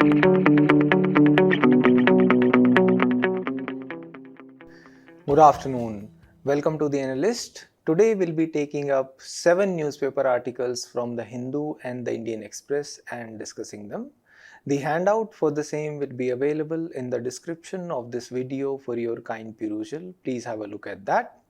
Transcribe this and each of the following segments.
Good afternoon. Welcome to the Analyst. Today we'll be taking up 7 newspaper articles from the Hindu and the Indian Express and discussing them. The handout for the same will be available in the description of this video for your kind perusal. Please have a look at that.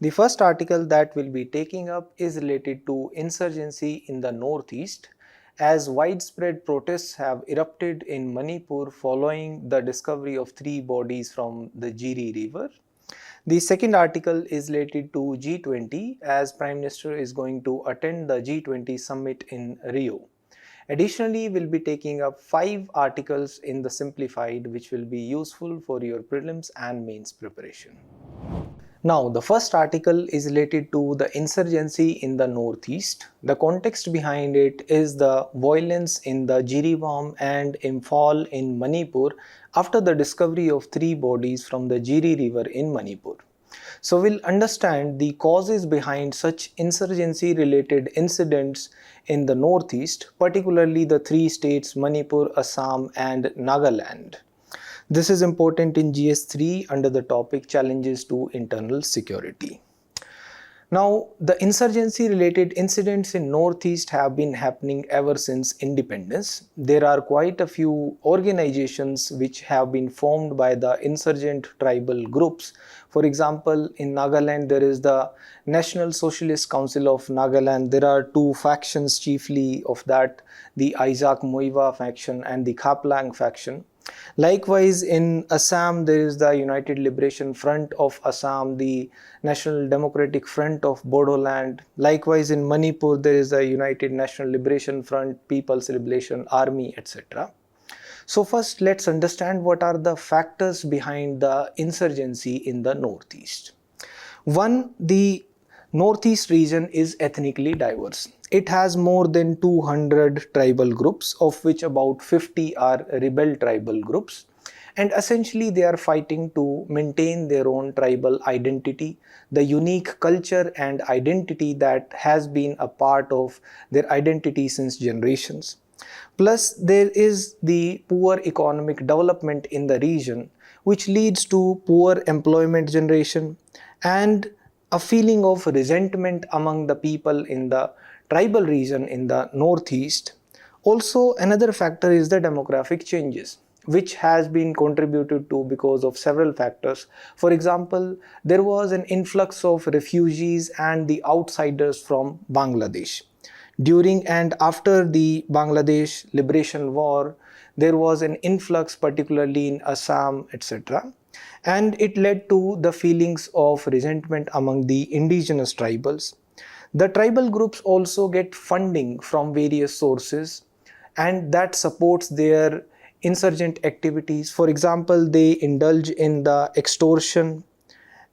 The first article that we'll be taking up is related to insurgency in the northeast, as widespread protests have erupted in Manipur following the discovery of 3 bodies from the Jiri river. The second article is related to G20, as Prime Minister is going to attend the G20 Summit in Rio. Additionally, we'll be taking up 5 articles in the simplified which will be useful for your prelims and mains preparation. Now, the first article is related to the insurgency in the northeast. The context behind it is the violence in the Jirebam and Imphal in Manipur after the discovery of 3 bodies from the Jiri river in Manipur. So we'll understand the causes behind such insurgency related incidents in the northeast, particularly the 3 states Manipur, Assam and Nagaland. This is important in GS3 under the topic Challenges to Internal Security. Now, the insurgency related incidents in northeast have been happening ever since independence. There are quite a few organizations which have been formed by the insurgent tribal groups. For example, in Nagaland there is the National Socialist Council of Nagaland. There are 2 factions chiefly of that, the Isaac Moiva faction and the Khaplang faction. Likewise, in Assam, there is the United Liberation Front of Assam, the National Democratic Front of Bodoland. Likewise, in Manipur, there is the United National Liberation Front, People's Liberation Army, etc. So first, let's understand what are the factors behind the insurgency in the northeast. One, the northeast region is ethnically diverse. It has more than 200 tribal groups, of which about 50 are rebel tribal groups. And essentially they are fighting to maintain their own tribal identity, the unique culture and identity that has been a part of their identity since generations. Plus there is the poor economic development in the region, which leads to poor employment generation and a feeling of resentment among the people in the tribal region in the northeast. Also, another factor is the demographic changes, which has been contributed to because of several factors. For example, there was an influx of refugees and the outsiders from Bangladesh. During and after the Bangladesh Liberation War, there was an influx particularly in Assam, etc. And it led to the feelings of resentment among the indigenous tribals. The tribal groups also get funding from various sources and that supports their insurgent activities. For example, they indulge in the extortion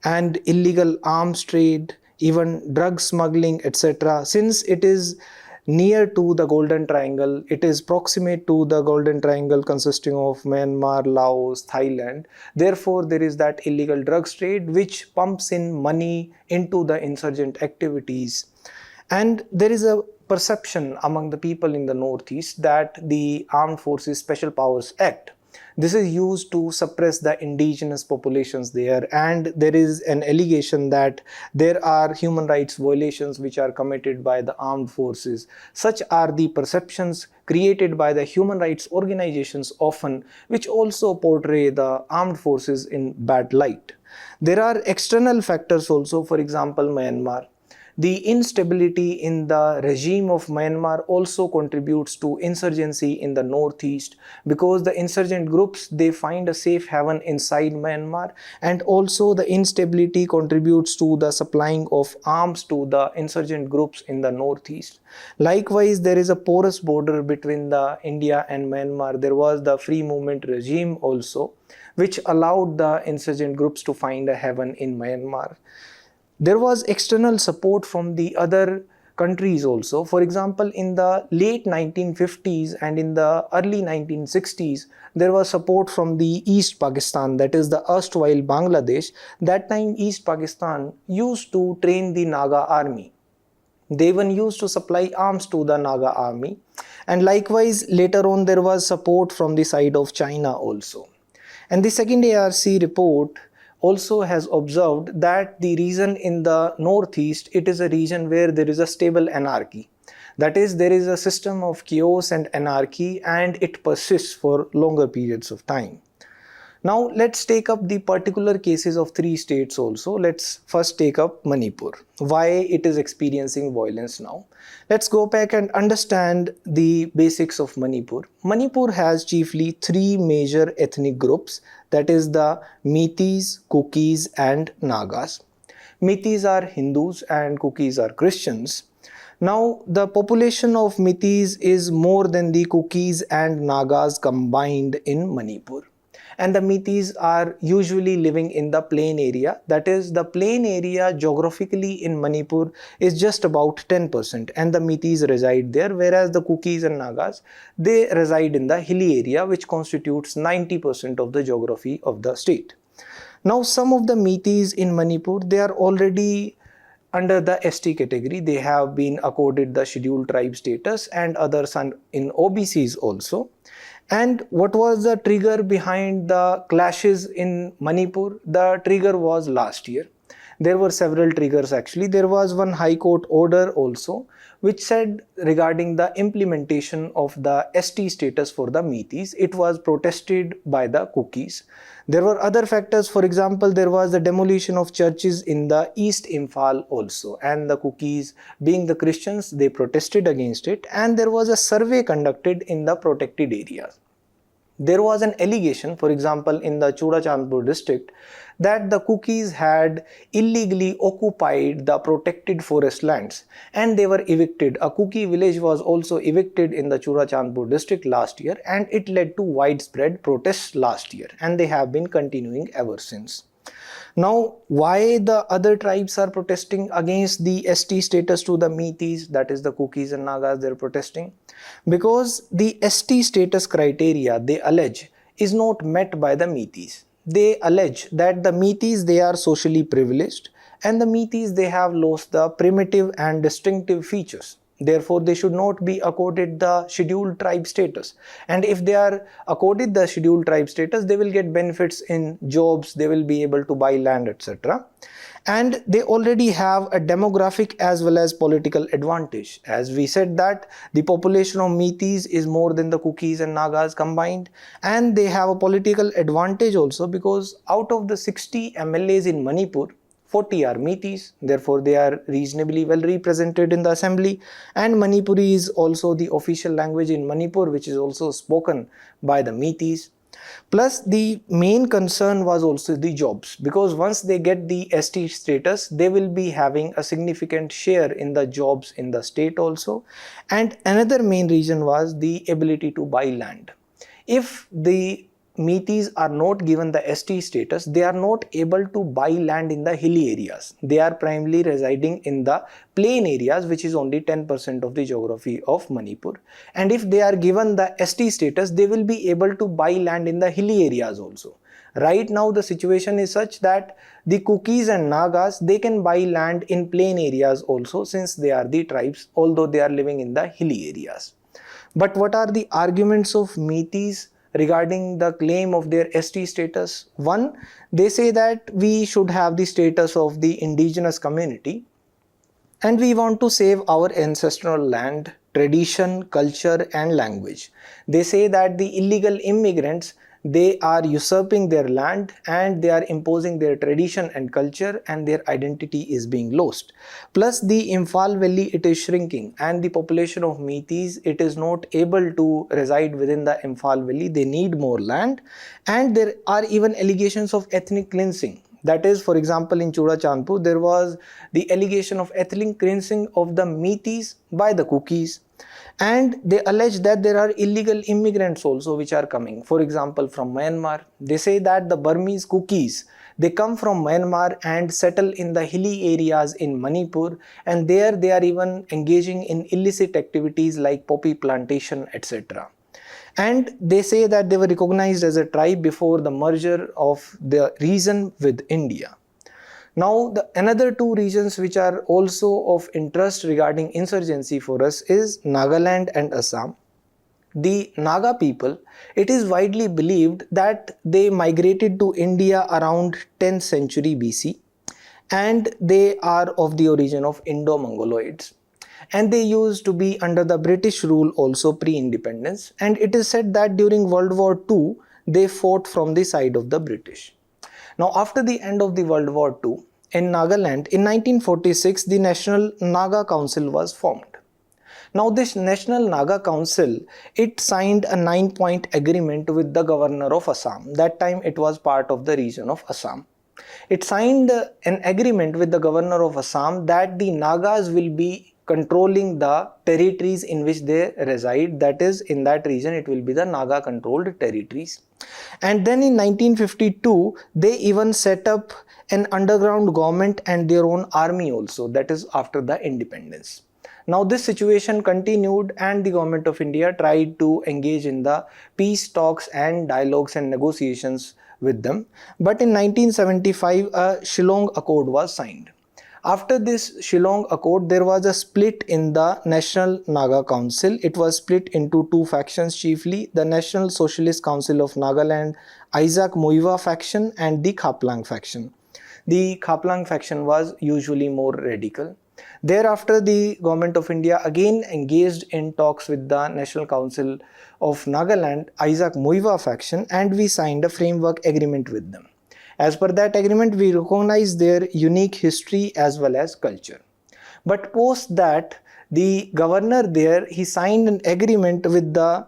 and illegal arms trade, even drug smuggling, etc. Since it is near to the Golden Triangle, it is proximate to the Golden Triangle consisting of Myanmar, Laos, Thailand. Therefore, there is that illegal drugs trade which pumps in money into the insurgent activities. And there is a perception among the people in the northeast that the Armed Forces Special Powers Act, this is used to suppress the indigenous populations there, and there is an allegation that there are human rights violations which are committed by the armed forces. Such are the perceptions created by the human rights organizations often, which also portray the armed forces in bad light. There are external factors also, for example, Myanmar. The instability in the regime of Myanmar also contributes to insurgency in the northeast, because the insurgent groups, they find a safe haven inside Myanmar, and also the instability contributes to the supplying of arms to the insurgent groups in the northeast. Likewise, there is a porous border between the India and Myanmar. There was the free movement regime also, which allowed the insurgent groups to find a haven in Myanmar. There was external support from the other countries also. For example, in the late 1950s and in the early 1960s, there was support from the East Pakistan, that is the erstwhile Bangladesh. That time East Pakistan used to train the Naga army. They even used to supply arms to the Naga army, and likewise later on there was support from the side of China also. And the second ARC report also has observed that the region in the northeast, it is a region where there is a stable anarchy. That is, there is a system of chaos and anarchy, and it persists for longer periods of time. Now let's take up the particular cases of three states also. Let's first take up Manipur. Why it is experiencing violence now? Let's go back and understand the basics of Manipur. Manipur has chiefly three major ethnic groups, that is the Meiteis, Kukis and Nagas. Meiteis are Hindus and Kukis are Christians. Now the population of Meiteis is more than the Kukis and Nagas combined in Manipur. And the Meiteis are usually living in the plain area. That is, the plain area geographically in Manipur is just about 10%, and the Meiteis reside there, whereas the Kukis and Nagas, they reside in the hilly area, which constitutes 90% of the geography of the state. Now some of the Meiteis in Manipur, they are already under the ST category. They have been accorded the scheduled tribe status, and others are in OBCs also. And what was the trigger behind the clashes in Manipur? The trigger was last year. There were several triggers actually. There was one High Court order also, which said regarding the implementation of the ST status for the Meiteis. It was protested by the Kukis. There were other factors. For example, there was the demolition of churches in the East Imphal also, and the Kukis, being the Christians, they protested against it, and there was a survey conducted in the protected areas. There was an allegation, for example, in the Churachandpur district, that the Kukis had illegally occupied the protected forest lands and they were evicted. A Kuki village was also evicted in the Churachandpur district last year, and it led to widespread protests last year, and they have been continuing ever since. Now, why the other tribes are protesting against the ST status to the Meiteis, that is the Kukis and Nagas, they are protesting? Because the ST status criteria, they allege, is not met by the Meiteis. They allege that the Meiteis, they are socially privileged, and the Meiteis, they have lost the primitive and distinctive features. Therefore, they should not be accorded the scheduled tribe status. And if they are accorded the scheduled tribe status, they will get benefits in jobs, they will be able to buy land, etc. And they already have a demographic as well as political advantage. As we said that the population of Meiteis is more than the Kukis and Nagas combined, and they have a political advantage also because out of the 60 MLAs in Manipur, 40 are Meiteis, therefore they are reasonably well represented in the assembly, and Manipuri is also the official language in Manipur, which is also spoken by the Meiteis. Plus, the main concern was also the jobs, because once they get the ST status, they will be having a significant share in the jobs in the state also. And another main reason was the ability to buy land. If the Meiteis are not given the ST status, they are not able to buy land in the hilly areas. They are primarily residing in the plain areas, which is only 10% of the geography of Manipur. And if they are given the ST status, they will be able to buy land in the hilly areas also. Right now, the situation is such that the Kukis and Nagas, they can buy land in plain areas also, since they are the tribes, although they are living in the hilly areas. But what are the arguments of Meiteis regarding the claim of their ST status? One, they say that we should have the status of the indigenous community, and we want to save our ancestral land, tradition, culture and language. They say that the illegal immigrants, they are usurping their land and they are imposing their tradition and culture, and their identity is being lost. Plus, the Imphal Valley, it is shrinking, and the population of Meiteis, it is not able to reside within the Imphal Valley. They need more land, and there are even allegations of ethnic cleansing. That is, for example, in Churachandpur, there was the allegation of ethnic cleansing of the Meiteis by the Kukis. And they allege that there are illegal immigrants also which are coming. For example, from Myanmar. They say that the Burmese Kukis, they come from Myanmar and settle in the hilly areas in Manipur, and there they are even engaging in illicit activities like poppy plantation, etc. And they say that they were recognized as a tribe before the merger of the region with India. Now, the another two regions which are also of interest regarding insurgency for us is Nagaland and Assam. The Naga people, it is widely believed that they migrated to India around 10th century BC, and they are of the origin of Indo-Mongoloids, and they used to be under the British rule also pre-independence, and it is said that during World War II they fought from the side of the British. Now, after the end of the World War II, in Nagaland in 1946 the National Naga Council was formed. Now, this National Naga Council, it signed a 9-point agreement with the governor of Assam. That time it was part of the region of Assam. It signed an agreement with the governor of Assam that the Nagas will be controlling the territories in which they reside. That is, in that region it will be the Naga controlled territories. And then in 1952 they even set up an underground government and their own army also, that is after the independence. Now, this situation continued and the government of India tried to engage in the peace talks and dialogues and negotiations with them. But in 1975, a Shillong Accord was signed. After this Shillong Accord, there was a split in the National Naga Council. It was split into two factions chiefly, the National Socialist Council of Nagaland, Isaac Muiwa faction, and the Khaplang faction. The Khaplang faction was usually more radical. Thereafter, the government of India again engaged in talks with the National Council of Nagaland, Isaac Muiwa faction, and we signed a framework agreement with them. As per that agreement, we recognize their unique history as well as culture. But post that, the governor there, he signed an agreement with the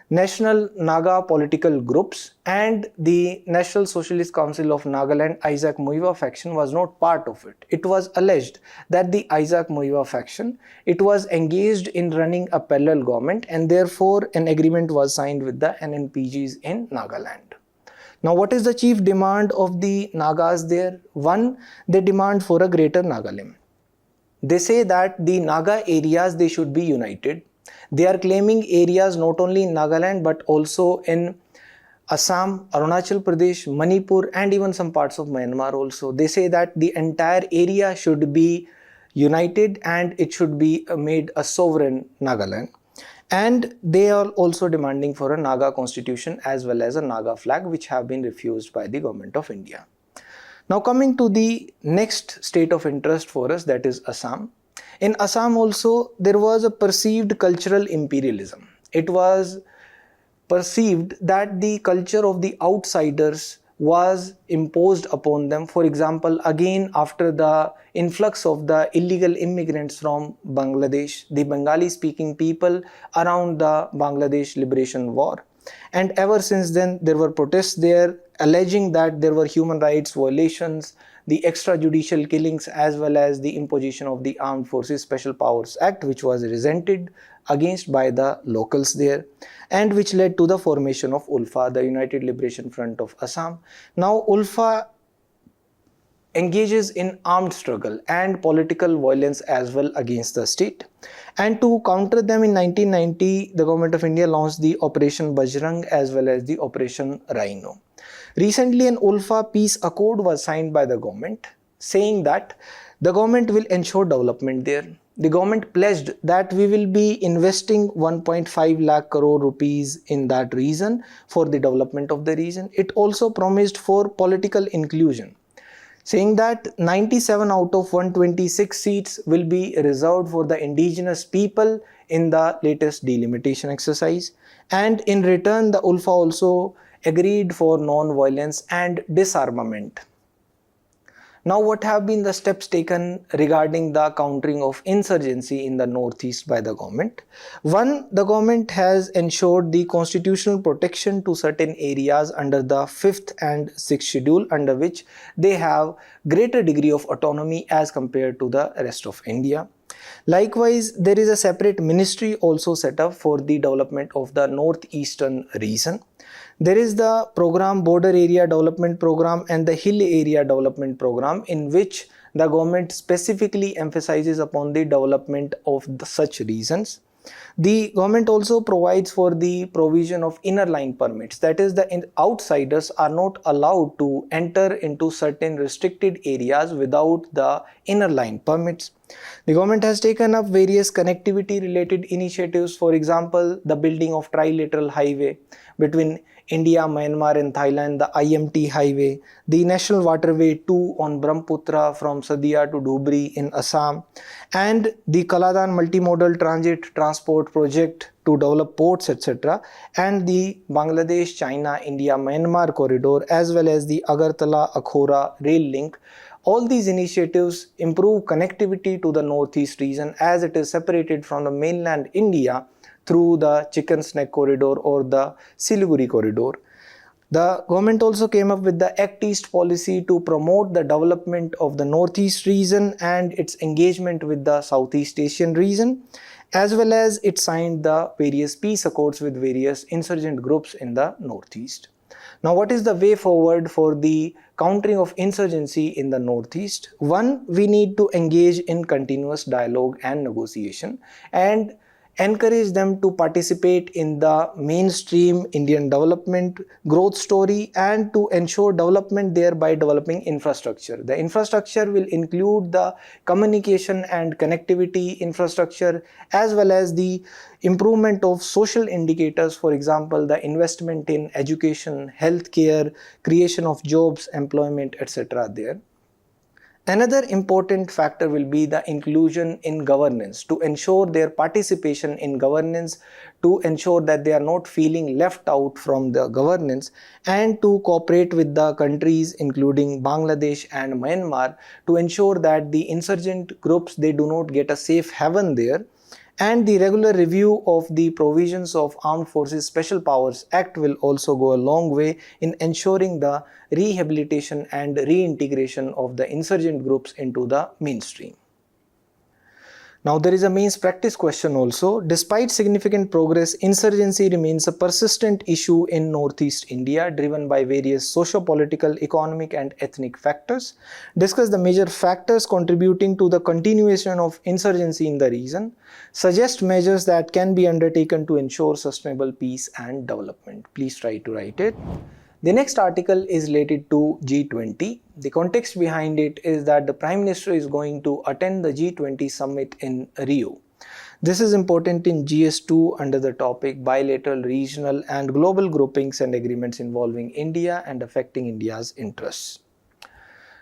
National Naga political groups, and the National Socialist Council of Nagaland, Isaac Muiwa faction was not part of it. It was alleged that the Isaac Muiwa faction, it was engaged in running a parallel government, and therefore an agreement was signed with the NNPGs in Nagaland. Now, what is the chief demand of the Nagas there? One, they demand for a greater Nagalim. They say that the Naga areas, they should be united. They are claiming areas not only in Nagaland but also in Assam, Arunachal Pradesh, Manipur, and even some parts of Myanmar also. They say that the entire area should be united and it should be made a sovereign Nagaland. And they are also demanding for a Naga constitution as well as a Naga flag, which have been refused by the government of India. Now, coming to the next state of interest for us, that is Assam. In Assam also, there was a perceived cultural imperialism. It was perceived that the culture of the outsiders was imposed upon them. For example, again after the influx of the illegal immigrants from Bangladesh, the Bengali speaking people around the Bangladesh Liberation War. And ever since then, there were protests there alleging that there were human rights violations, the extrajudicial killings, as well as the imposition of the Armed Forces Special Powers Act, which was resented against by the locals there, and which led to the formation of ULFA, the United Liberation Front of Assam. Now, ULFA engages in armed struggle and political violence as well against the state. And to counter them, in 1990, the government of India launched the Operation Vajiram as well as the Operation Rhino. Recently, an ULFA peace accord was signed by the government, saying that the government will ensure development there. The government pledged that we will be investing 1.5 lakh crore rupees in that region for the development of the region. It also promised for political inclusion, saying that 97 out of 126 seats will be reserved for the indigenous people in the latest delimitation exercise. And in return, the ULFA also agreed for non-violence and disarmament. Now, what have been the steps taken regarding the countering of insurgency in the northeast by the government? One, the government has ensured the constitutional protection to certain areas under the 5th and 6th schedule, under which they have greater degree of autonomy as compared to the rest of India. Likewise, there is a separate ministry also set up for the development of the northeastern region. There is the program Border Area Development Program and the Hill Area Development Program, in which the government specifically emphasizes upon the development of such regions. The government also provides for the provision of inner line permits. That is, the outsiders are not allowed to enter into certain restricted areas without the inner line permits. The government has taken up various connectivity related initiatives. For example, the building of trilateral highway between India, Myanmar and Thailand, the IMT highway, the National Waterway 2 on Brahmaputra from Sadia to Dhubri in Assam, and the Kaladan multimodal transit transport project to develop ports, etc., and the Bangladesh, China, India, Myanmar corridor, as well as the Agartala-Akhora rail link. All these initiatives improve connectivity to the northeast region as it is separated from the mainland India through the Chicken Neck corridor or the Siliguri corridor. The government also came up with the Act East policy to promote the development of the northeast region and its engagement with the Southeast Asian region, as well as it signed the various peace accords with various insurgent groups in the northeast. Now, what is the way forward for the countering of insurgency in the northeast? One, we need to engage in continuous dialogue and negotiation and encourage them to participate in the mainstream Indian development growth story and to ensure development there by developing infrastructure. The infrastructure will include the communication and connectivity infrastructure as well as the improvement of social indicators, for example, the investment in education, healthcare, creation of jobs, employment, etc. there. Another important factor will be the inclusion in governance, to ensure their participation in governance, to ensure that they are not feeling left out from the governance, and to cooperate with the countries including Bangladesh and Myanmar to ensure that the insurgent groups, they do not get a safe haven there. And the regular review of the provisions of Armed Forces Special Powers Act will also go a long way in ensuring the rehabilitation and reintegration of the insurgent groups into the mainstream. Now, there is a mains practice question also. Despite significant progress, insurgency remains a persistent issue in northeast India, driven by various socio-political, economic and ethnic factors. Discuss the major factors contributing to the continuation of insurgency in the region. Suggest measures that can be undertaken to ensure sustainable peace and development. Please try to write it. The next article is related to G20. The context behind it is that the Prime Minister is going to attend the G20 Summit in Rio. This is important in GS2 under the topic Bilateral, Regional and Global Groupings and Agreements involving India and affecting India's interests.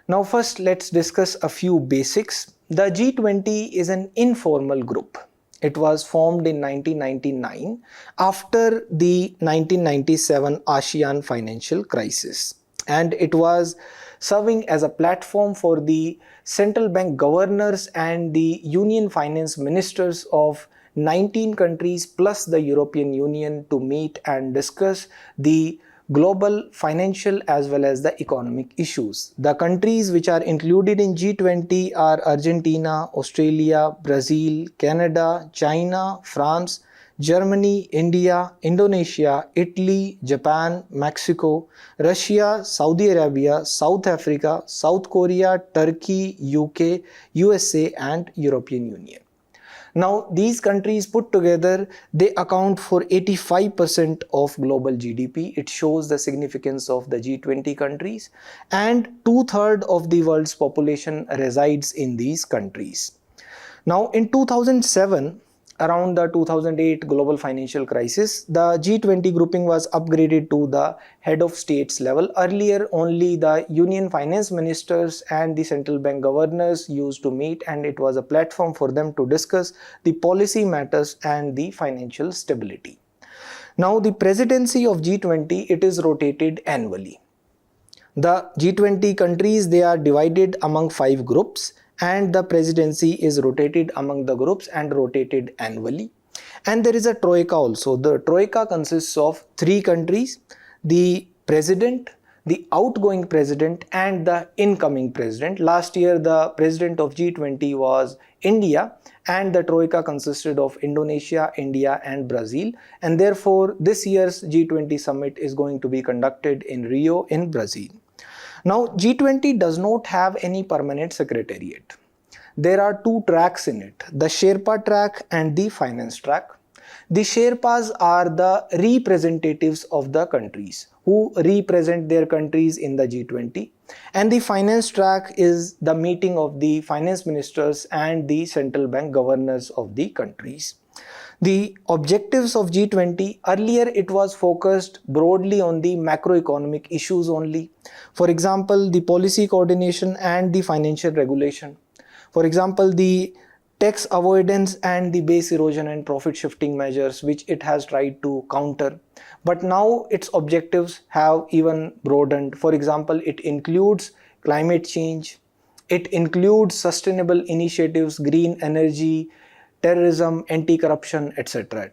Now first, let's discuss a few basics. The G20 is an informal group. It was formed in 1999 after the 1997 ASEAN financial crisis, and it was serving as a platform for the central bank governors and the union finance ministers of 19 countries plus the European Union to meet and discuss the global financial as well as the economic issues. The countries which are included in G20 are Argentina, Australia, Brazil, Canada, China, France, Germany, India, Indonesia, Italy, Japan, Mexico, Russia, Saudi Arabia, South Africa, South Korea, Turkey, UK, USA and European Union. Now, these countries put together, they account for 85% of global GDP. It shows the significance of the G20 countries, and 2/3 of the world's population resides in these countries. Now, in 2007, around the 2008 global financial crisis, the G20 grouping was upgraded to the head of states level. Earlier, only the union finance ministers and the central bank governors used to meet, and it was a platform for them to discuss the policy matters and the financial stability. Now, the presidency of G20, it is rotated annually. The G20 countries, they are divided among 5 groups, and the presidency is rotated among the groups and rotated annually. And there is a troika also. The troika consists of 3 countries, the president, the outgoing president and the incoming president. Last year the president of G20 was India, and the troika consisted of Indonesia, India and Brazil, and therefore this year's G20 summit is going to be conducted in Rio in Brazil. Now, G20 does not have any permanent secretariat. There are two tracks in it, the Sherpa track and the finance track. The Sherpas are the representatives of the countries who represent their countries in the G20, and the finance track is the meeting of the finance ministers and the central bank governors of the countries. The objectives of G20, earlier it was focused broadly on the macroeconomic issues only. For example, the policy coordination and the financial regulation. For example, the tax avoidance and the base erosion and profit shifting measures which it has tried to counter. But now its objectives have even broadened. For example, it includes climate change, it includes sustainable initiatives, green energy, terrorism, anti-corruption, etc.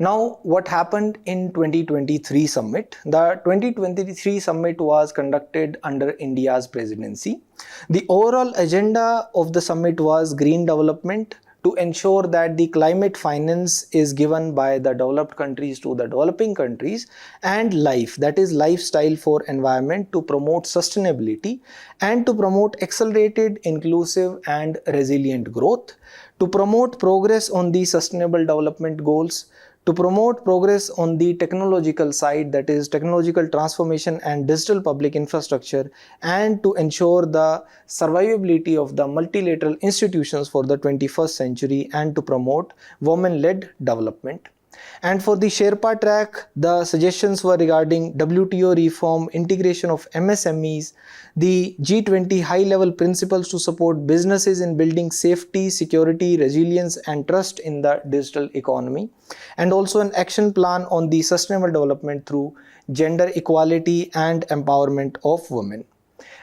Now, what happened in 2023 summit? The 2023 summit was conducted under India's presidency. The overall agenda of the summit was green development, to ensure that the climate finance is given by the developed countries to the developing countries, and life, that is lifestyle for environment, to promote sustainability and to promote accelerated, inclusive and resilient growth, to promote progress on the sustainable development goals, to promote progress on the technological side, that is technological transformation and digital public infrastructure, and to ensure the survivability of the multilateral institutions for the 21st century, and to promote women-led development. And for the Sherpa track, the suggestions were regarding WTO reform, integration of MSMEs, the G20 high-level principles to support businesses in building safety, security, resilience and trust in the digital economy, and also an action plan on the sustainable development through gender equality and empowerment of women.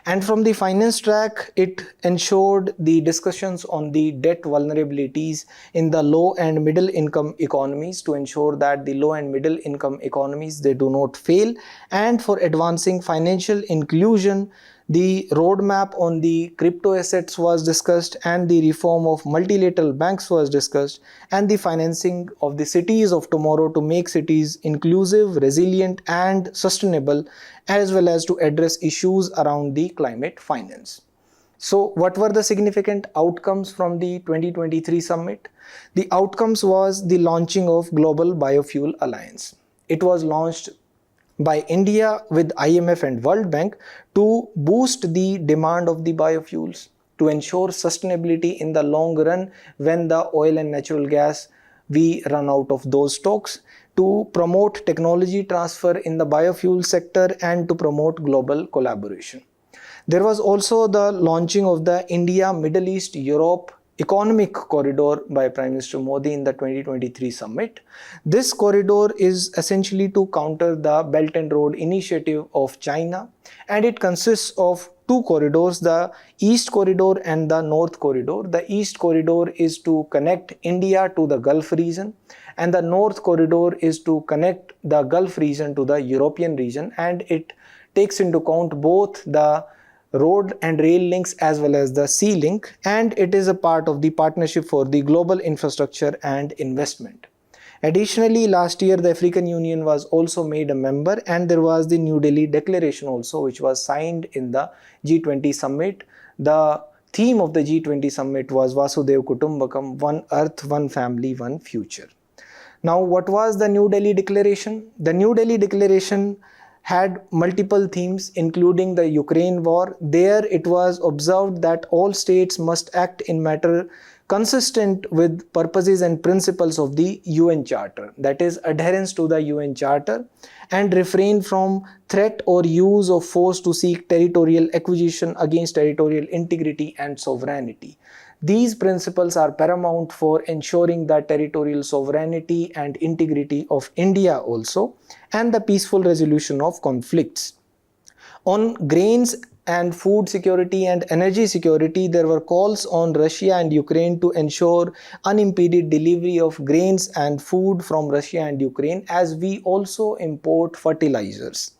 And from the finance track, it ensured the discussions on the debt vulnerabilities in the low and middle income economies, to ensure that the low and middle income economies, they do not fail, and for advancing financial inclusion. The roadmap on the crypto assets was discussed, and the reform of multilateral banks was discussed, and the financing of the cities of tomorrow to make cities inclusive, resilient and sustainable, as well as to address issues around the climate finance. So what were the significant outcomes from the 2023 summit? The outcomes was the launching of Global Biofuel Alliance. It was launched by India with IMF and World Bank to boost the demand of the biofuels, to ensure sustainability in the long run when the oil and natural gas we run out of those stocks, to promote technology transfer in the biofuel sector, and to promote global collaboration. There was also the launching of the India, Middle East, Europe Economic Corridor by Prime Minister Modi in the 2023 summit. This corridor is essentially to counter the Belt and Road Initiative of China, and it consists of two corridors, the East Corridor and the North Corridor. The East Corridor is to connect India to the Gulf region, and the North Corridor is to connect the Gulf region to the European region, and it takes into account both the road and rail links as well as the sea link, and it is a part of the Partnership for the Global Infrastructure and Investment. Additionally, last year the African Union was also made a member, and there was the New Delhi Declaration also, which was signed in the G20 Summit. The theme of the G20 Summit was Vasudhaiva Kutumbakam, one earth, one family, one future. Now, what was the New Delhi Declaration? The New Delhi Declaration had multiple themes, including the Ukraine war. There it was observed that all states must act in matter consistent with purposes and principles of the UN Charter, that is adherence to the UN Charter, and refrain from threat or use of force to seek territorial acquisition against territorial integrity and sovereignty. These principles are paramount for ensuring the territorial sovereignty and integrity of India also, and the peaceful resolution of conflicts. On grains and food security and energy security, there were calls on Russia and Ukraine to ensure unimpeded delivery of grains and food from Russia and Ukraine, as we also import fertilizers.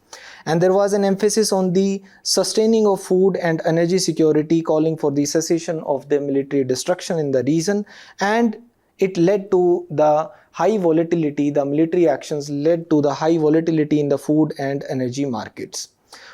And there was an emphasis on the sustaining of food and energy security, calling for the cessation of the military destruction in the region, and it led to the high volatility, the military actions led to the high volatility in the food and energy markets.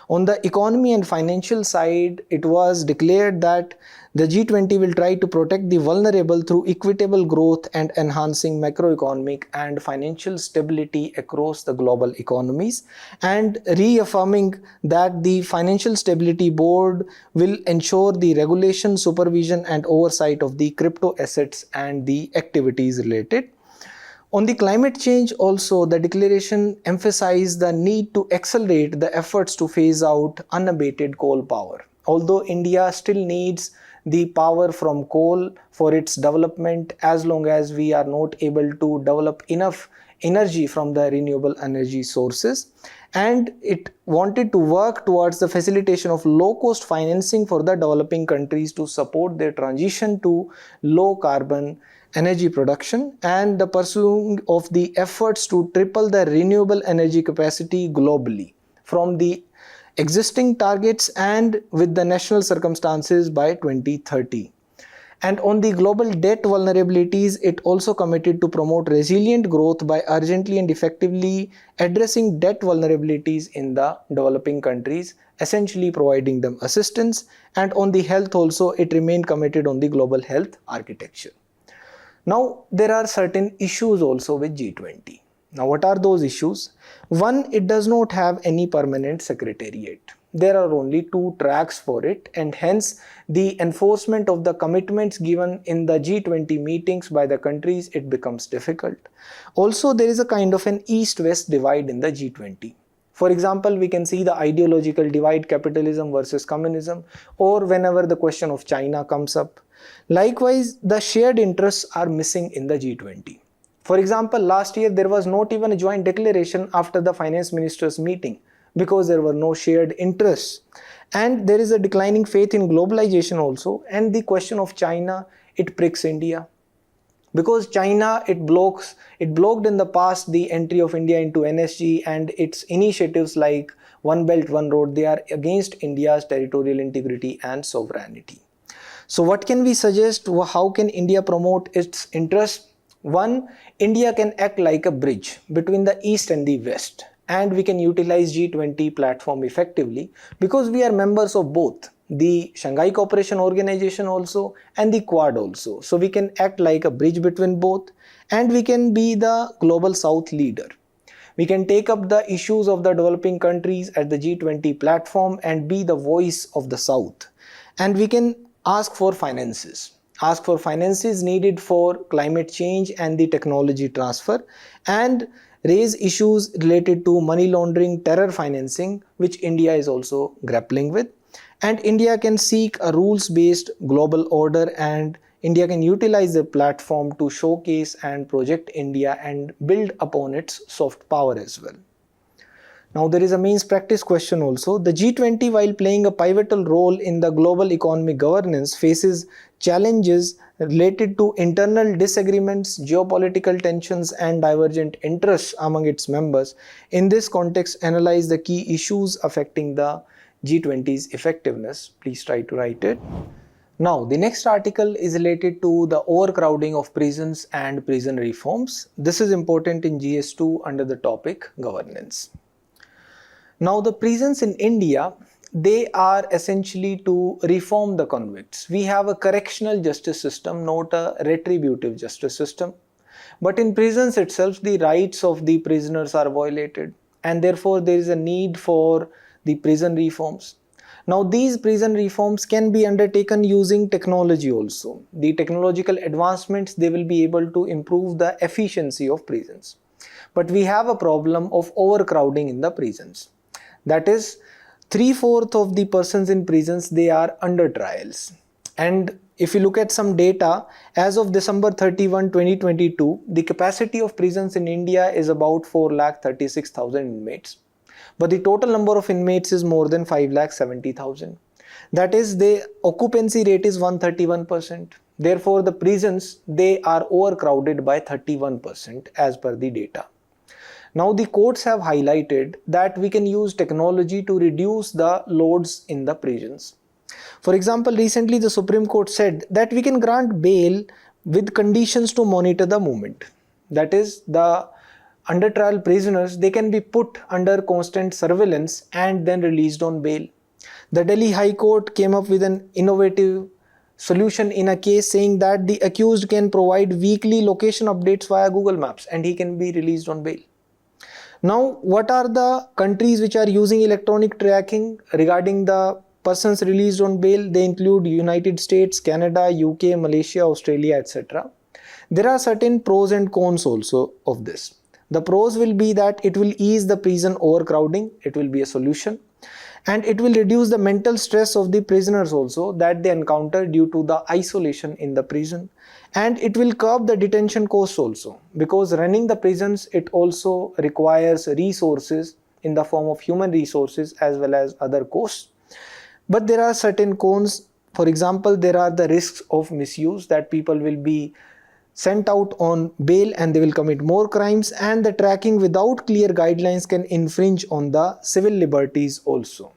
On the economy and financial side, it was declared that the G20 will try to protect the vulnerable through equitable growth and enhancing macroeconomic and financial stability across the global economies, and reaffirming that the Financial Stability Board will ensure the regulation, supervision and oversight of the crypto assets and the activities related. On the climate change also, the declaration emphasized the need to accelerate the efforts to phase out unabated coal power. Although India still needs the power from coal for its development, as long as we are not able to develop enough energy from the renewable energy sources, and it wanted to work towards the facilitation of low-cost financing for the developing countries to support their transition to low-carbon energy production and the pursuing of the efforts to triple the renewable energy capacity globally from the existing targets and with the national circumstances by 2030. And on the global debt vulnerabilities, it also committed to promote resilient growth by urgently and effectively addressing debt vulnerabilities in the developing countries, essentially providing them assistance. And on the health also, it remained committed on the global health architecture. Now, there are certain issues also with G20. Now, what are those issues? One, it does not have any permanent secretariat. There are only 2 tracks for it, and hence the enforcement of the commitments given in the G20 meetings by the countries, it becomes difficult. Also, there is a kind of an east-west divide in the G20. For example, we can see the ideological divide, capitalism versus communism, or whenever the question of China comes up. Likewise, the shared interests are missing in the G20. For example, last year there was not even a joint declaration after the finance ministers meeting because there were no shared interests. And there is a declining faith in globalization also, and the question of China, it pricks India. Because China, it blocked in the past the entry of India into NSG, and its initiatives like One Belt, One Road, they are against India's territorial integrity and sovereignty. So what can we suggest? How can India promote its interests? One, India can act like a bridge between the East and the West, and we can utilize G20 platform effectively because we are members of both the Shanghai Cooperation Organization also and the Quad also. So we can act like a bridge between both, and we can be the global South leader. We can take up the issues of the developing countries at the G20 platform and be the voice of the South. And we can ask for finances needed for climate change and the technology transfer, and raise issues related to money laundering, terror financing, which India is also grappling with. And India can seek a rules-based global order, and India can utilize the platform to showcase and project India and build upon its soft power as well. Now, there is a means practice question also. The G20, while playing a pivotal role in the global economic governance, faces challenges related to internal disagreements, geopolitical tensions, and divergent interests among its members. In this context, analyze the key issues affecting the G20's effectiveness. Please try to write it. Now, the next article is related to the overcrowding of prisons and prison reforms. This is important in GS2 under the topic governance. Now, the prisons in India, they are essentially to reform the convicts. We have a correctional justice system, not a retributive justice system. But in prisons itself, the rights of the prisoners are violated, and therefore there is a need for the prison reforms. Now, these prison reforms can be undertaken using technology also. The technological advancements, they will be able to improve the efficiency of prisons. But we have a problem of overcrowding in the prisons. That is, 3/4 of the persons in prisons, they are under trials. And if you look at some data, as of December 31, 2022, the capacity of prisons in India is about 4,36,000 inmates. But the total number of inmates is more than 5,70,000. That is, the occupancy rate is 131%. Therefore, the prisons, they are overcrowded by 31% as per the data. Now, the courts have highlighted that we can use technology to reduce the loads in the prisons. For example, recently the Supreme Court said that we can grant bail with conditions to monitor the movement. That is, the under trial prisoners, they can be put under constant surveillance and then released on bail. The Delhi High Court came up with an innovative solution in a case saying that the accused can provide weekly location updates via Google Maps and he can be released on bail. Now, what are the countries which are using electronic tracking regarding the persons released on bail? They include United States, Canada, UK, Malaysia, Australia, etc. There are certain pros and cons also of this. The pros will be that it will ease the prison overcrowding, it will be a solution, and it will reduce the mental stress of the prisoners also that they encounter due to the isolation in the prison, and it will curb the detention costs also, because running the prisons, it also requires resources in the form of human resources as well as other costs. But there are certain cons. For example, there are the risks of misuse, that people will be sent out on bail and they will commit more crimes, and the tracking without clear guidelines can infringe on the civil liberties also.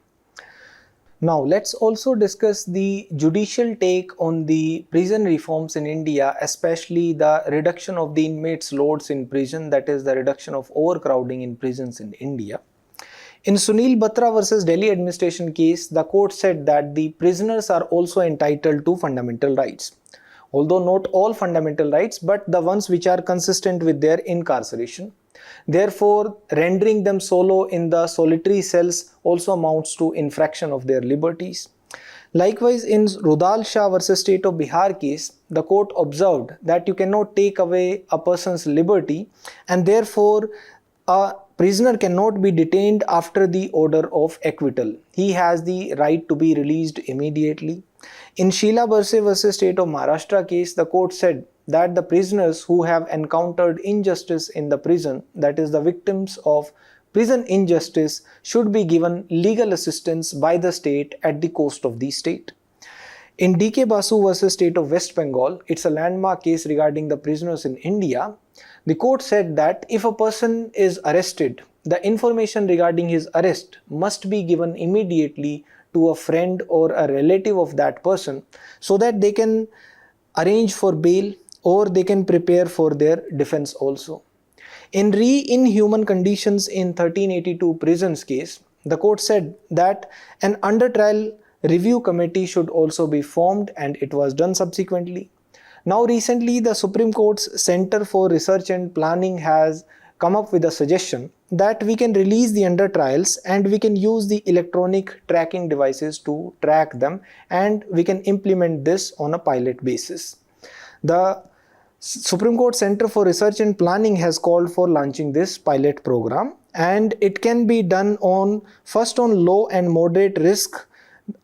Now let's also discuss the judicial take on the prison reforms in India, especially the reduction of the inmates' loads in prison, that is the reduction of overcrowding in prisons in India. In Sunil Batra versus Delhi administration case, the court said that the prisoners are also entitled to fundamental rights. Although not all fundamental rights, but the ones which are consistent with their incarceration. Therefore, rendering them solo in the solitary cells also amounts to infraction of their liberties. Likewise, in Rudal Shah versus State of Bihar case, the court observed that you cannot take away a person's liberty, and therefore a prisoner cannot be detained after the order of acquittal. He has the right to be released immediately. In Sheila Barse versus State of Maharashtra case, the court said that the prisoners who have encountered injustice in the prison, that is the victims of prison injustice, should be given legal assistance by the state at the cost of the state. In DK Basu versus State of West Bengal, it's a landmark case regarding the prisoners in India. The court said that if a person is arrested, the information regarding his arrest must be given immediately to a friend or a relative of that person, so that they can arrange for bail or they can prepare for their defense also. In inhuman conditions in 1382 prisons case, the court said that an under trial review committee should also be formed, and it was done subsequently. Now recently, the Supreme Court's Center for Research and Planning has come up with a suggestion that we can release the under trials and we can use the electronic tracking devices to track them, and we can implement this on a pilot basis. The Supreme Court Center for Research and Planning has called for launching this pilot program, and it can be done first on low and moderate risk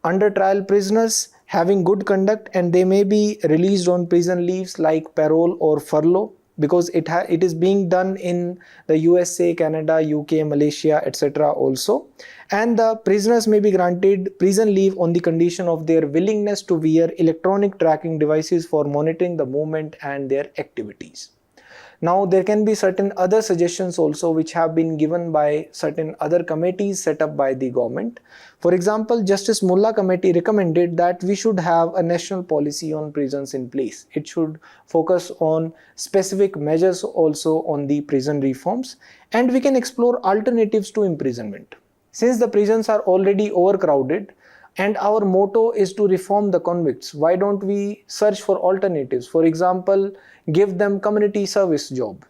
under trial prisoners having good conduct, and they may be released on prison leaves like parole or furlough, because it is being done in the USA, Canada, UK, Malaysia, etc. also. And the prisoners may be granted prison leave on the condition of their willingness to wear electronic tracking devices for monitoring the movement and their activities. Now there can be certain other suggestions also which have been given by certain other committees set up by the government. For example, Justice Mullah Committee recommended that we should have a national policy on prisons in place. It should focus on specific measures also on the prison reforms, and we can explore alternatives to imprisonment. Since the prisons are already overcrowded and our motto is to reform the convicts, why don't we search for alternatives? For example, give them community service job.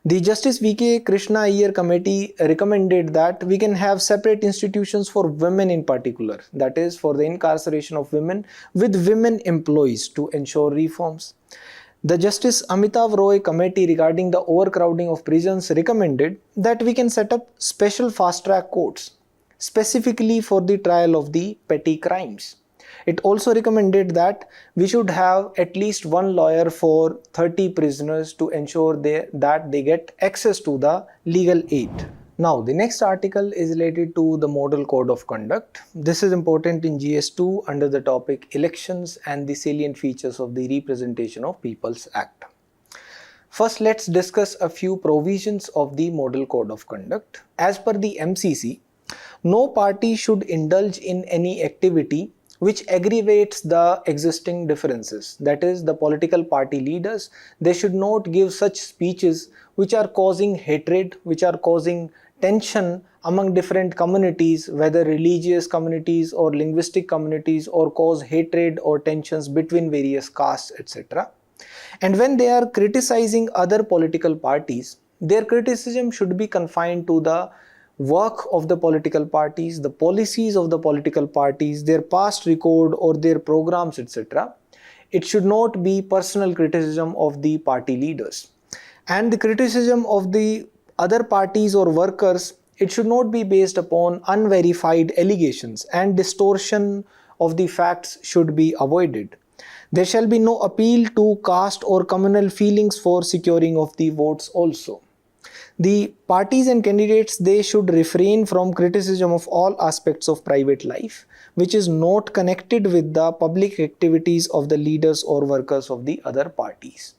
The Justice V.K. Krishna Iyer Committee recommended that we can have separate institutions for women in particular, that is for the incarceration of women with women employees to ensure reforms. The Justice Amitav Roy Committee regarding the overcrowding of prisons recommended that we can set up special fast-track courts specifically for the trial of the petty crimes. It also recommended that we should have at least one lawyer for 30 prisoners to ensure that they get access to the legal aid. Now, the next article is related to the Model Code of Conduct. This is important in GS2 under the topic Elections and the Salient Features of the Representation of People's Act. First, let's discuss a few provisions of the Model Code of Conduct. As per the MCC, no party should indulge in any activity which aggravates the existing differences. That is, the political party leaders, they should not give such speeches which are causing hatred, which are causing tension among different communities, whether religious communities or linguistic communities, or cause hatred or tensions between various castes, etc. And when they are criticizing other political parties, their criticism should be confined to the work of the political parties, the policies of the political parties, their past record or their programs, etc. It should not be personal criticism of the party leaders. And the criticism of the other parties or workers, it should not be based upon unverified allegations, and distortion of the facts should be avoided. There shall be no appeal to caste or communal feelings for securing of the votes also. The parties and candidates, they should refrain from criticism of all aspects of private life, which is not connected with the public activities of the leaders or workers of the other parties.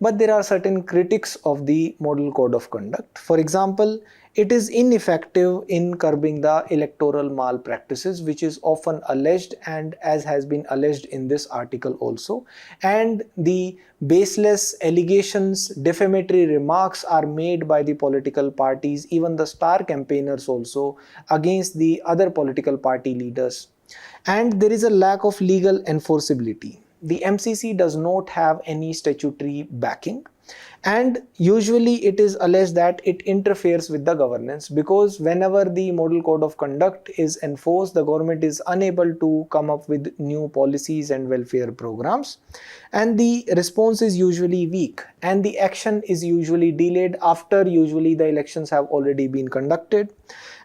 But there are certain critics of the Model Code of Conduct. For example, it is ineffective in curbing the electoral malpractices, which is often alleged, and as has been alleged in this article also. And the baseless allegations, defamatory remarks are made by the political parties, even the star campaigners also, against the other political party leaders. And there is a lack of legal enforceability. The MCC does not have any statutory backing, and usually it is alleged that it interferes with the governance, because whenever the Model Code of Conduct is enforced, the government is unable to come up with new policies and welfare programs, and the response is usually weak, and the action is usually delayed after usually the elections have already been conducted.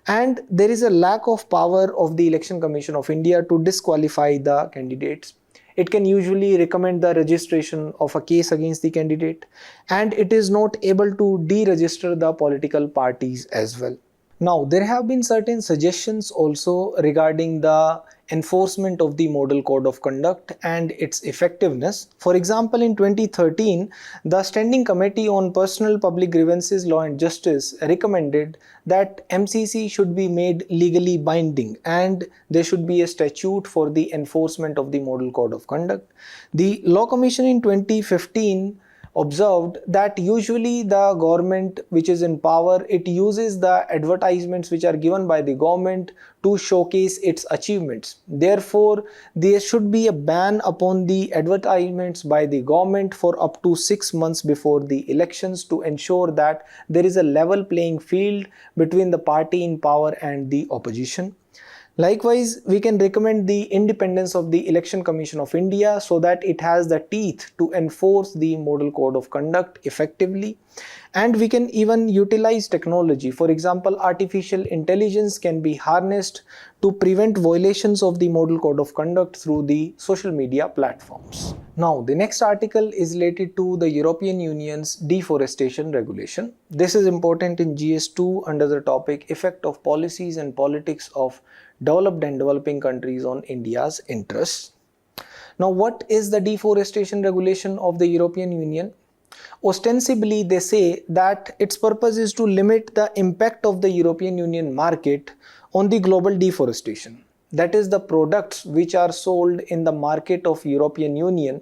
And there is a lack of power of the Election Commission of India to disqualify the candidates. It can usually recommend the registration of a case against the candidate, and it is not able to deregister the political parties as well. Now, there have been certain suggestions also regarding the enforcement of the Model Code of Conduct and its effectiveness. For example, in 2013, the Standing Committee on Personal Public Grievances, Law and Justice recommended that MCC should be made legally binding, and there should be a statute for the enforcement of the Model Code of Conduct. The Law Commission in 2015 observed that usually the government which is in power, it uses the advertisements which are given by the government to showcase its achievements. Therefore, there should be a ban upon the advertisements by the government for up to 6 months before the elections, to ensure that there is a level playing field between the party in power and the opposition. Likewise, we can recommend the independence of the Election Commission of India so that it has the teeth to enforce the Model Code of Conduct effectively. And we can even utilize technology. For example, artificial intelligence can be harnessed to prevent violations of the Model Code of Conduct through the social media platforms. Now, the next article is related to the European Union's Deforestation Regulation. This is important in GS2 under the topic Effect of Policies and Politics of Developed and Developing Countries on India's Interests. Now, what is the Deforestation Regulation of the European Union? Ostensibly, they say that its purpose is to limit the impact of the European Union market on the global deforestation. That is, the products which are sold in the market of European Union,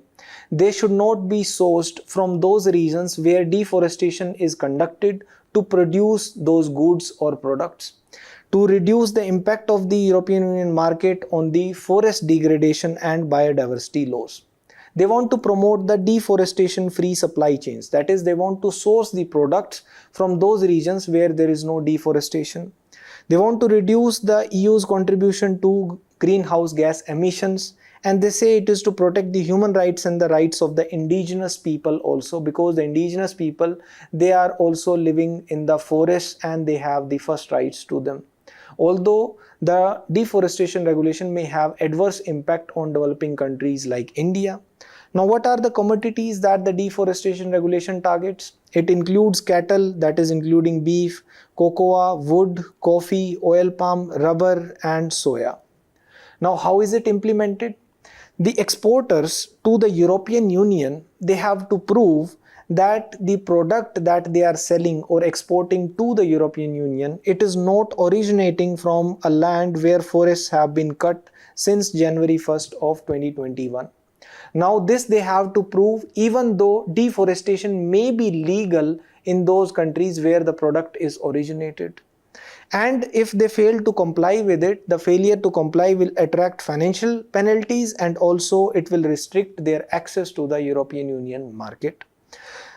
they should not be sourced from those regions where deforestation is conducted to produce those goods or products. To reduce the impact of the European Union market on the forest degradation and biodiversity loss. They want to promote the deforestation-free supply chains. That is, they want to source the products from those regions where there is no deforestation. They want to reduce the EU's contribution to greenhouse gas emissions, and they say it is to protect the human rights and the rights of the indigenous people also, because the indigenous people, they are also living in the forests and they have the first rights to them. Although the deforestation regulation may have adverse impact on developing countries like India. Now, what are the commodities that the deforestation regulation targets? It includes cattle, that is including beef, cocoa, wood, coffee, oil palm, rubber and soya. Now, how is it implemented? The exporters to the European Union, they have to prove that the product that they are selling or exporting to the European Union, it is not originating from a land where forests have been cut since January 1st of 2021. Now, this they have to prove even though deforestation may be legal in those countries where the product is originated. And if they fail to comply with it, the failure to comply will attract financial penalties, and also it will restrict their access to the European Union market.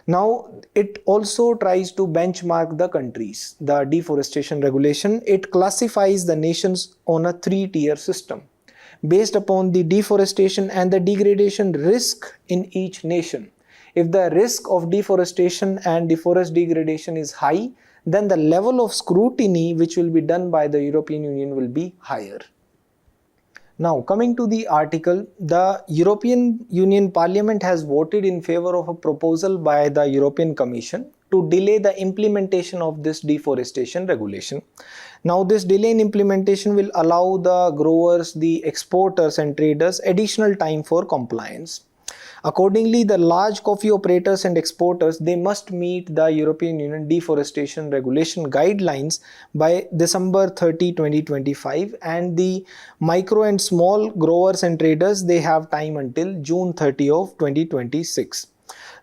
Now, it also tries to benchmark the countries. The Deforestation Regulation, it classifies the nations on a three-tier system based upon the deforestation and the degradation risk in each nation. If the risk of deforestation and the forest degradation is high, then the level of scrutiny which will be done by the European Union will be higher. Now, coming to the article, the European Union Parliament has voted in favor of a proposal by the European Commission to delay the implementation of this deforestation regulation. Now, this delay in implementation will allow the growers, the exporters and traders additional time for compliance. Accordingly, the large coffee operators and exporters, they must meet the European Union Deforestation Regulation guidelines by December 30, 2025, and the micro and small growers and traders, they have time until June 30 of 2026.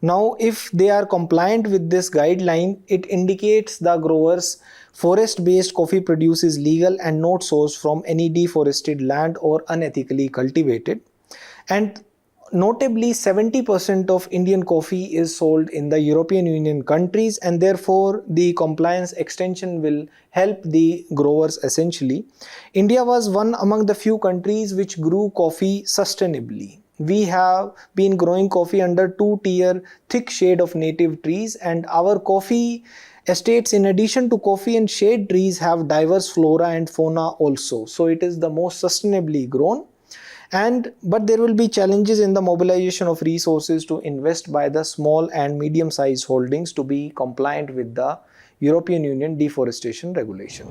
Now, if they are compliant with this guideline, it indicates the growers forest-based coffee produce is legal and not sourced from any deforested land or unethically cultivated. And notably, 70% of Indian coffee is sold in the European Union countries, and therefore the compliance extension will help the growers essentially. India was one among the few countries which grew coffee sustainably. We have been growing coffee under two-tier thick shade of native trees, and our coffee estates, in addition to coffee and shade trees, have diverse flora and fauna also. So it is the most sustainably grown. But there will be challenges in the mobilization of resources to invest by the small and medium-sized holdings to be compliant with the European Union Deforestation Regulation.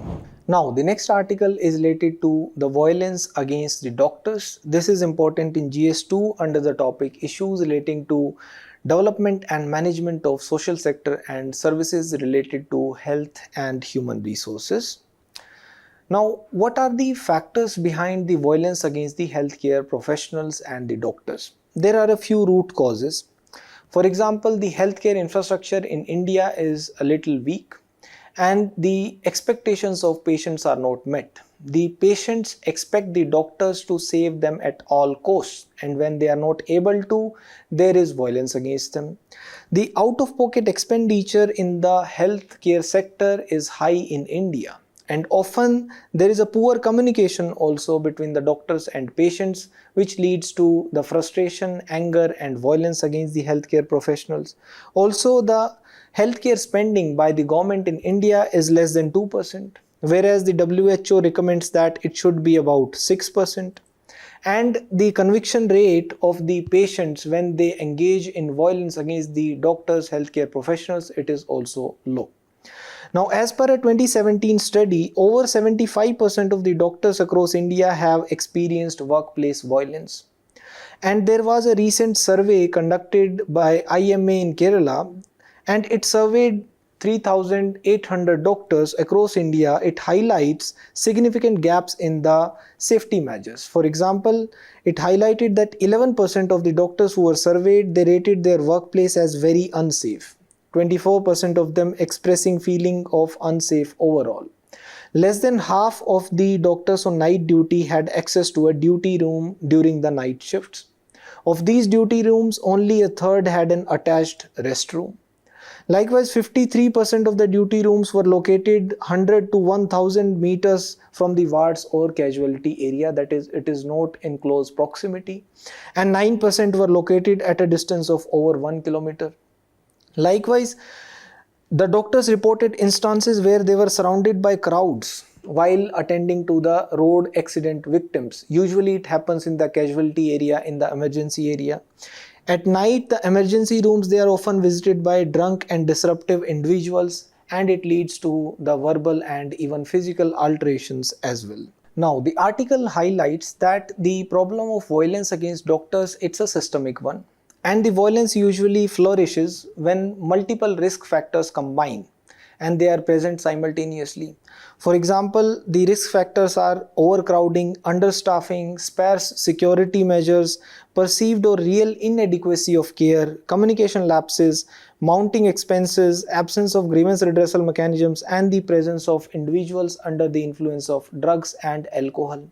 Now, the next article is related to the violence against the doctors. This is important in GS2 under the topic issues relating to development and management of social sector and services related to health and human resources. Now, what are the factors behind the violence against the healthcare professionals and the doctors? There are a few root causes. For example, the healthcare infrastructure in India is a little weak, and the expectations of patients are not met. The patients expect the doctors to save them at all costs, and when they are not able to, there is violence against them. The out-of-pocket expenditure in the healthcare sector is high in India. And often there is a poor communication also between the doctors and patients, which leads to the frustration, anger and violence against the healthcare professionals. Also, the healthcare spending by the government in India is less than 2%, whereas the WHO recommends that it should be about 6%. And the conviction rate of the patients when they engage in violence against the doctors, healthcare professionals, it is also low. Now, as per a 2017 study, over 75% of the doctors across India have experienced workplace violence. And there was a recent survey conducted by IMA in Kerala, and it surveyed 3,800 doctors across India. It highlights significant gaps in the safety measures. For example, it highlighted that 11% of the doctors who were surveyed, they rated their workplace as very unsafe. 24% of them expressing feeling of unsafe overall. Less than half of the doctors on night duty had access to a duty room during the night shifts. Of these duty rooms, only a third had an attached restroom. Likewise, 53% of the duty rooms were located 100 to 1000 meters from the wards or casualty area, that is, it is not in close proximity, and 9% were located at a distance of over 1 kilometer. Likewise, the doctors reported instances where they were surrounded by crowds while attending to the road accident victims. Usually it happens in the casualty area, in the emergency area. At night, the emergency rooms, they are often visited by drunk and disruptive individuals, and it leads to the verbal and even physical alterations as well. Now, the article highlights that the problem of violence against doctors, it's a systemic one. And the violence usually flourishes when multiple risk factors combine. and they are present simultaneously. For example, the risk factors are overcrowding, understaffing, sparse security measures, perceived or real inadequacy of care, communication lapses, mounting expenses, absence of grievance redressal mechanisms, and the presence of individuals under the influence of drugs and alcohol.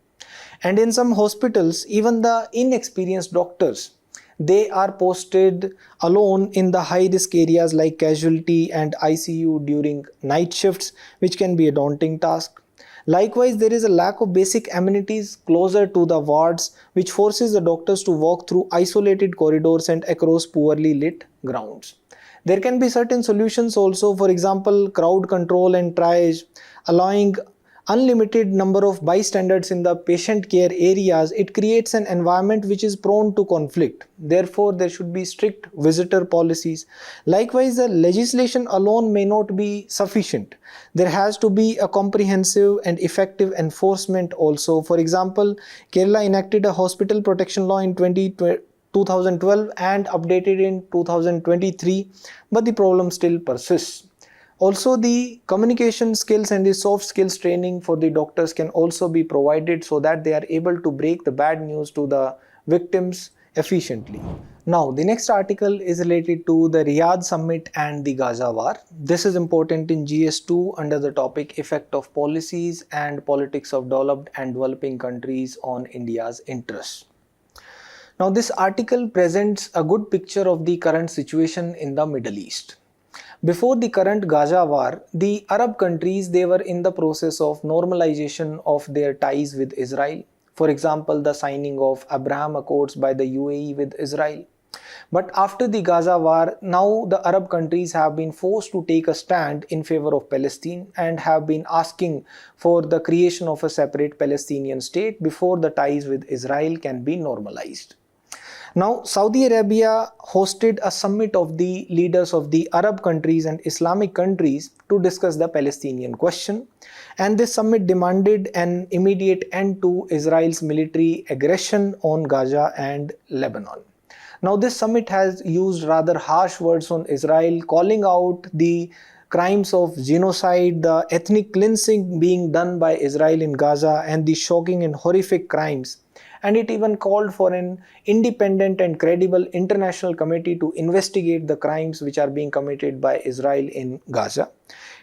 And in some hospitals, even the inexperienced doctors, they are posted alone in the high risk areas like casualty and ICU during night shifts, which can be a daunting task. Likewise, there is a lack of basic amenities closer to the wards, which forces the doctors to walk through isolated corridors and across poorly lit grounds. There can be certain solutions also, for example, crowd control and triage, allowing unlimited number of bystanders in the patient care areas. It creates an environment which is prone to conflict. Therefore, there should be strict visitor policies. Likewise, the legislation alone may not be sufficient. There has to be a comprehensive and effective enforcement also. For example, Kerala enacted a hospital protection law in 2012 and updated in 2023, but the problem still persists. Also, the communication skills and the soft skills training for the doctors can also be provided so that they are able to break the bad news to the victims efficiently. Now, the next article is related to the Riyadh Summit and the Gaza war. This is important in GS2 under the topic Effect of Policies and Politics of Developed and Developing Countries on India's Interests. Now, this article presents a good picture of the current situation in the Middle East. Before the current Gaza war, the Arab countries, they were in the process of normalization of their ties with Israel. For example, the signing of Abraham Accords by the UAE with Israel. But after the Gaza war, now the Arab countries have been forced to take a stand in favor of Palestine and have been asking for the creation of a separate Palestinian state before the ties with Israel can be normalized. Now, Saudi Arabia hosted a summit of the leaders of the Arab countries and Islamic countries to discuss the Palestinian question. And this summit demanded an immediate end to Israel's military aggression on Gaza and Lebanon. Now, this summit has used rather harsh words on Israel, calling out the crimes of genocide, the ethnic cleansing being done by Israel in Gaza, and the shocking and horrific crimes. And it even called for an independent and credible international committee to investigate the crimes which are being committed by Israel in Gaza.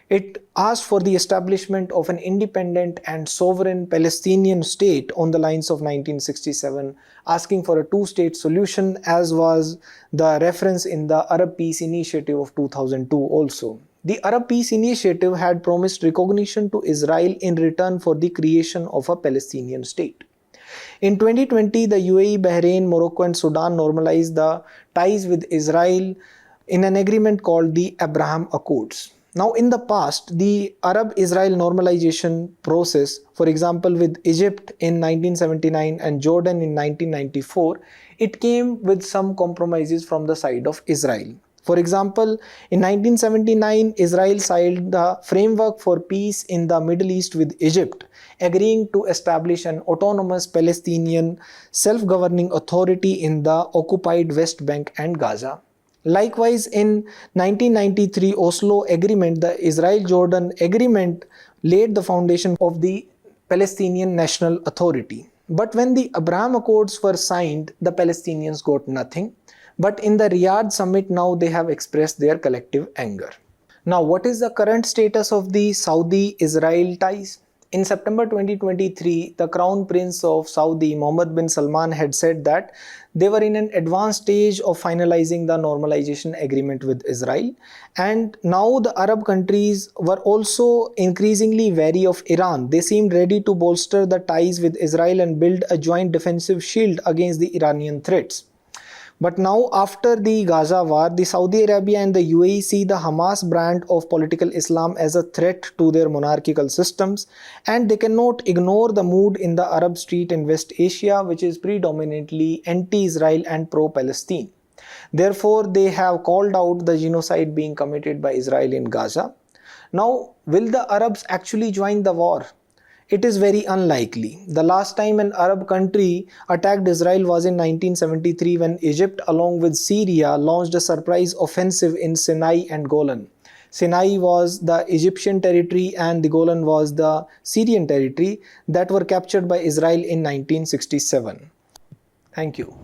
It asked for the establishment of an independent and sovereign Palestinian state on the lines of 1967, asking for a two-state solution, as was the reference in the Arab Peace Initiative of 2002 also. The Arab Peace Initiative had promised recognition to Israel in return for the creation of a Palestinian state. In 2020, the UAE, Bahrain, Morocco and Sudan normalized the ties with Israel in an agreement called the Abraham Accords. Now, in the past, the Arab-Israel normalization process, for example, with Egypt in 1979 and Jordan in 1994, it came with some compromises from the side of Israel. For example, in 1979, Israel signed the Framework for Peace in the Middle East with Egypt, agreeing to establish an autonomous Palestinian self-governing authority in the occupied West Bank and Gaza. Likewise, in 1993 Oslo Agreement, the Israel-Jordan Agreement laid the foundation of the Palestinian National Authority. But when the Abraham Accords were signed, the Palestinians got nothing. But in the Riyadh summit, now they have expressed their collective anger. Now, what is the current status of the Saudi-Israel ties? In September 2023, the Crown Prince of Saudi, Mohammed bin Salman, had said that they were in an advanced stage of finalizing the normalization agreement with Israel. And now the Arab countries were also increasingly wary of Iran. They seemed ready to bolster the ties with Israel and build a joint defensive shield against the Iranian threats. But now, after the Gaza war, the Saudi Arabia and the UAE see the Hamas brand of political Islam as a threat to their monarchical systems, and they cannot ignore the mood in the Arab street in West Asia, which is predominantly anti-Israel and pro-Palestine. Therefore, they have called out the genocide being committed by Israel in Gaza. Now, will the Arabs actually join the war? It is very unlikely. The last time an Arab country attacked Israel was in 1973 when Egypt, along with Syria, launched a surprise offensive in Sinai and Golan. Sinai was the Egyptian territory and the Golan was the Syrian territory that were captured by Israel in 1967. Thank you.